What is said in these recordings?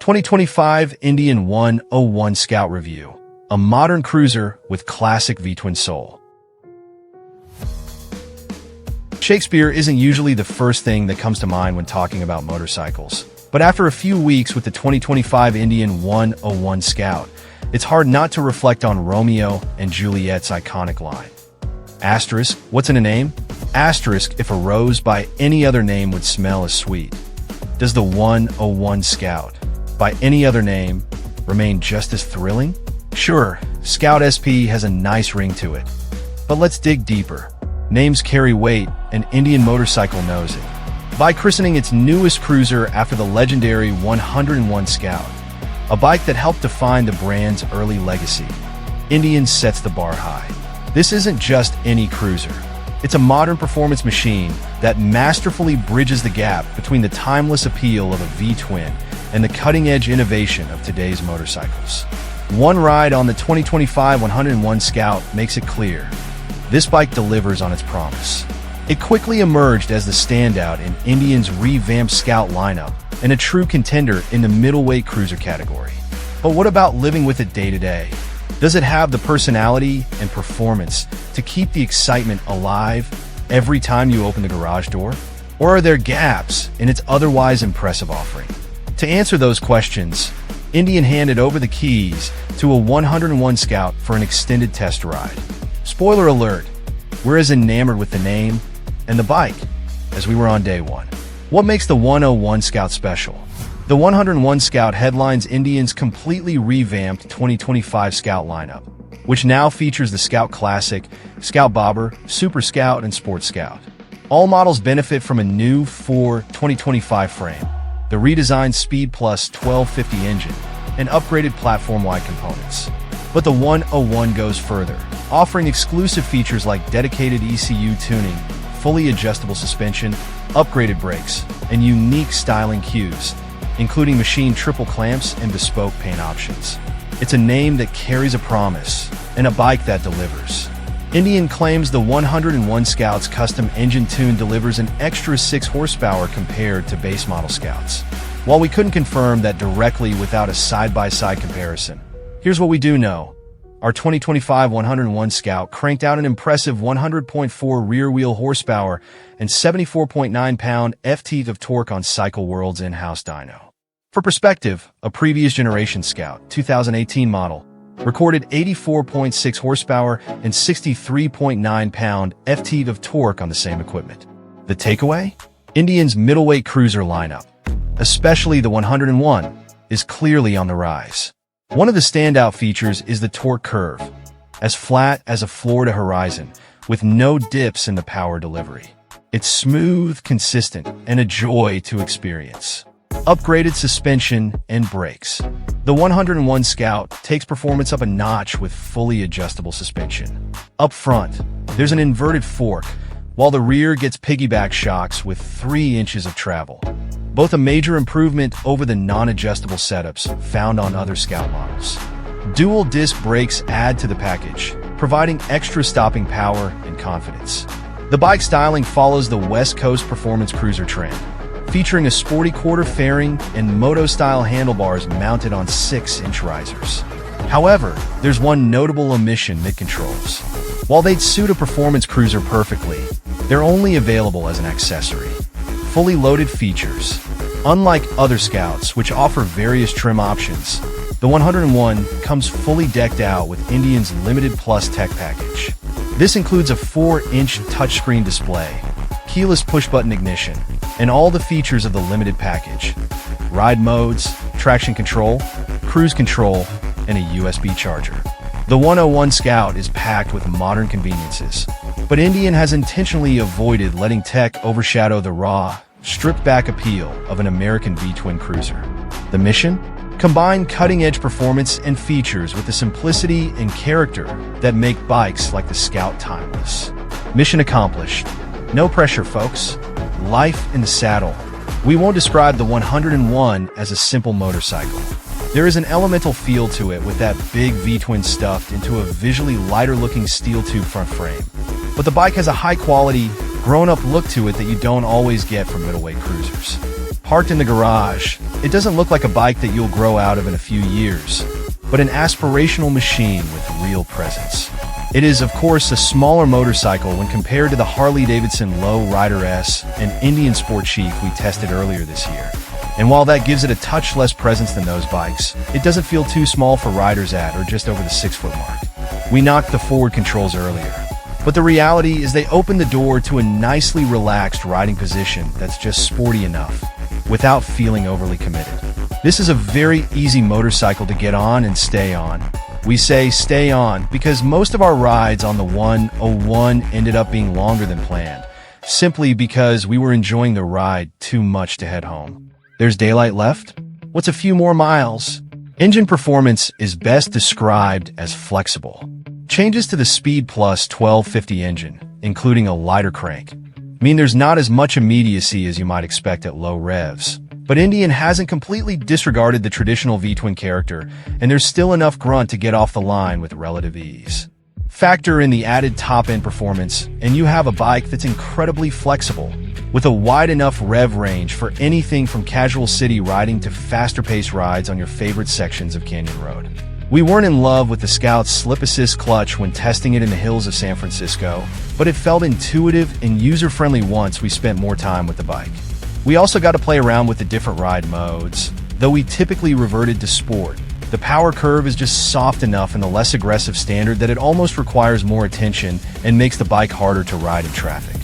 2025 Indian 101 Scout Review, a modern cruiser with classic V-twin soul. Shakespeare isn't usually the first thing that comes to mind when talking about motorcycles. But after a few weeks with the 2025 Indian 101 Scout, it's hard not to reflect on Romeo and Juliet's iconic line. Asterisk, what's in a name? Asterisk, if a rose by any other name would smell as sweet. Does the 101 Scout, by any other name, remain just as thrilling? Sure, Scout SP has a nice ring to it. But let's dig deeper. Names carry weight, and Indian Motorcycle knows it. By christening its newest cruiser after the legendary 101 Scout, a bike that helped define the brand's early legacy, Indian sets the bar high. This isn't just any cruiser. It's a modern performance machine that masterfully bridges the gap between the timeless appeal of a V-twin and the cutting-edge innovation of today's motorcycles. One ride on the 2025 101 Scout makes it clear. This bike delivers on its promise. It quickly emerged as the standout in Indian's revamped Scout lineup and a true contender in the middleweight cruiser category. But what about living with it day to day? Does it have the personality and performance to keep the excitement alive every time you open the garage door? Or are there gaps in its otherwise impressive offering? To answer those questions, Indian handed over the keys to a 101 Scout for an extended test ride. Spoiler alert, we're as enamored with the name and the bike as we were on day one. What makes the 101 Scout special? The 101 Scout headlines Indian's completely revamped 2025 Scout lineup, which now features the Scout Classic, Scout Bobber, Super Scout, and Sports Scout. All models benefit from a new 2025 frame, the redesigned Speed Plus 1250 engine, and upgraded platform-wide components. But the 101 goes further, offering exclusive features like dedicated ECU tuning, fully adjustable suspension, upgraded brakes, and unique styling cues, including machined triple clamps and bespoke paint options. It's a name that carries a promise, and a bike that delivers. Indian claims the 101 Scout's custom engine tune delivers an extra 6 horsepower compared to base model Scouts. While we couldn't confirm that directly without a side-by-side comparison, here's what we do know. Our 2025 101 Scout cranked out an impressive 100.4 rear-wheel horsepower and 74.9 pound-ft of torque on Cycle World's in-house dyno. For perspective, a previous generation Scout, 2018 model, recorded 84.6 horsepower and 63.9 pound-ft of torque on the same equipment. The takeaway? Indian's middleweight cruiser lineup, especially the 101, is clearly on the rise. One of the standout features is the torque curve, as flat as a floor to horizon, with no dips in the power delivery. It's smooth, consistent, and a joy to experience. Upgraded suspension and brakes. The 101 Scout takes performance up a notch with fully adjustable suspension. Up front, there's an inverted fork, while the rear gets piggyback shocks with 3 inches of travel. Both a major improvement over the non-adjustable setups found on other Scout models. Dual disc brakes add to the package, providing extra stopping power and confidence. The bike styling follows the West Coast performance cruiser trend, featuring a sporty quarter fairing and moto-style handlebars mounted on 6-inch risers. However, there's one notable omission mid-controls. While they'd suit a performance cruiser perfectly, they're only available as an accessory. Fully loaded features. Unlike other Scouts, which offer various trim options, the 101 comes fully decked out with Indian's Limited Plus tech package. This includes a 4-inch touchscreen display, keyless push-button ignition, and all the features of the limited package: ride modes, traction control, cruise control, and a USB charger. The 101 Scout is packed with modern conveniences, but Indian has intentionally avoided letting tech overshadow the raw, stripped-back appeal of an American V-twin cruiser. The mission? Combine cutting-edge performance and features with the simplicity and character that make bikes like the Scout timeless. Mission accomplished. No pressure, folks. Life in the saddle. We won't describe the 101 as a simple motorcycle. There is an elemental feel to it with that big V-twin stuffed into a visually lighter-looking steel tube front frame. But the bike has a high-quality, grown-up look to it that you don't always get from middleweight cruisers. Parked in the garage, it doesn't look like a bike that you'll grow out of in a few years, but an aspirational machine with real presence. It is, of course, a smaller motorcycle when compared to the Harley-Davidson Low Rider S and Indian Sport Chief we tested earlier this year. And while that gives it a touch less presence than those bikes, it doesn't feel too small for riders at or just over the 6-foot mark. We knocked the forward controls earlier, but the reality is they open the door to a nicely relaxed riding position that's just sporty enough, without feeling overly committed. This is a very easy motorcycle to get on and stay on. We say stay on because most of our rides on the 101 ended up being longer than planned, simply because we were enjoying the ride too much to head home. There's daylight left? What's a few more miles? Engine performance is best described as flexible. Changes to the Speed Plus 1250 engine, including a lighter crank, mean there's not as much immediacy as you might expect at low revs. But Indian hasn't completely disregarded the traditional V-twin character, and there's still enough grunt to get off the line with relative ease. Factor in the added top-end performance, and you have a bike that's incredibly flexible, with a wide enough rev range for anything from casual city riding to faster-paced rides on your favorite sections of Canyon Road. We weren't in love with the Scout's slip-assist clutch when testing it in the hills of San Francisco, but it felt intuitive and user-friendly once we spent more time with the bike. We also got to play around with the different ride modes. Though we typically reverted to sport, the power curve is just soft enough in the less aggressive standard that it almost requires more attention and makes the bike harder to ride in traffic.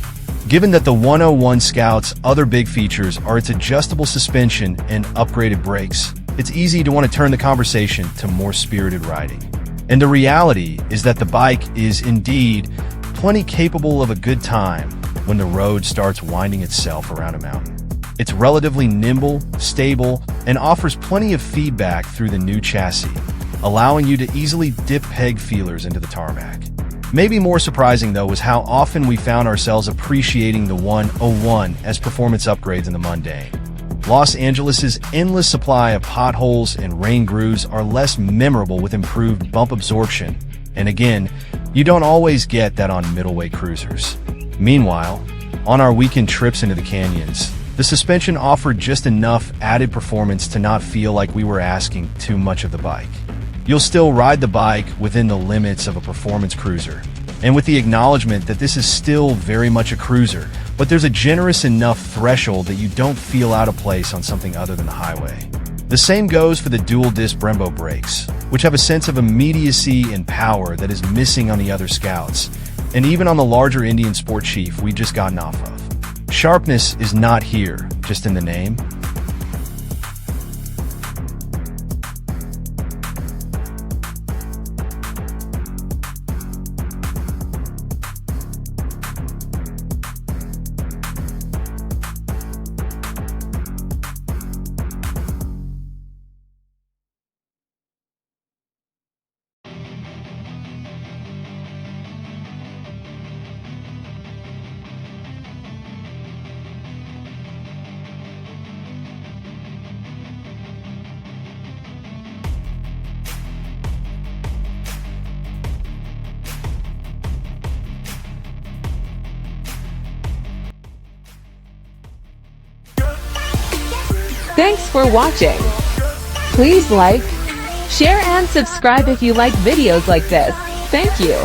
Given that the 101 Scout's other big features are its adjustable suspension and upgraded brakes, it's easy to want to turn the conversation to more spirited riding. And the reality is that the bike is indeed plenty capable of a good time when the road starts winding itself around a mountain. It's relatively nimble, stable, and offers plenty of feedback through the new chassis, allowing you to easily dip peg feelers into the tarmac. Maybe more surprising, though, was how often we found ourselves appreciating the 101 as performance upgrades in the mundane. Los Angeles' endless supply of potholes and rain grooves are less memorable with improved bump absorption, and again, you don't always get that on middleweight cruisers. Meanwhile, on our weekend trips into the canyons, the suspension offered just enough added performance to not feel like we were asking too much of the bike. You'll still ride the bike within the limits of a performance cruiser, and with the acknowledgement that this is still very much a cruiser, but there's a generous enough threshold that you don't feel out of place on something other than the highway. The same goes for the dual-disc Brembo brakes, which have a sense of immediacy and power that is missing on the other Scouts, and even on the larger Indian Sport Chief we've just gotten off of. Sharpness is not here, just in the name. Thanks for watching. Please like, share and subscribe if you like videos like this. Thank you.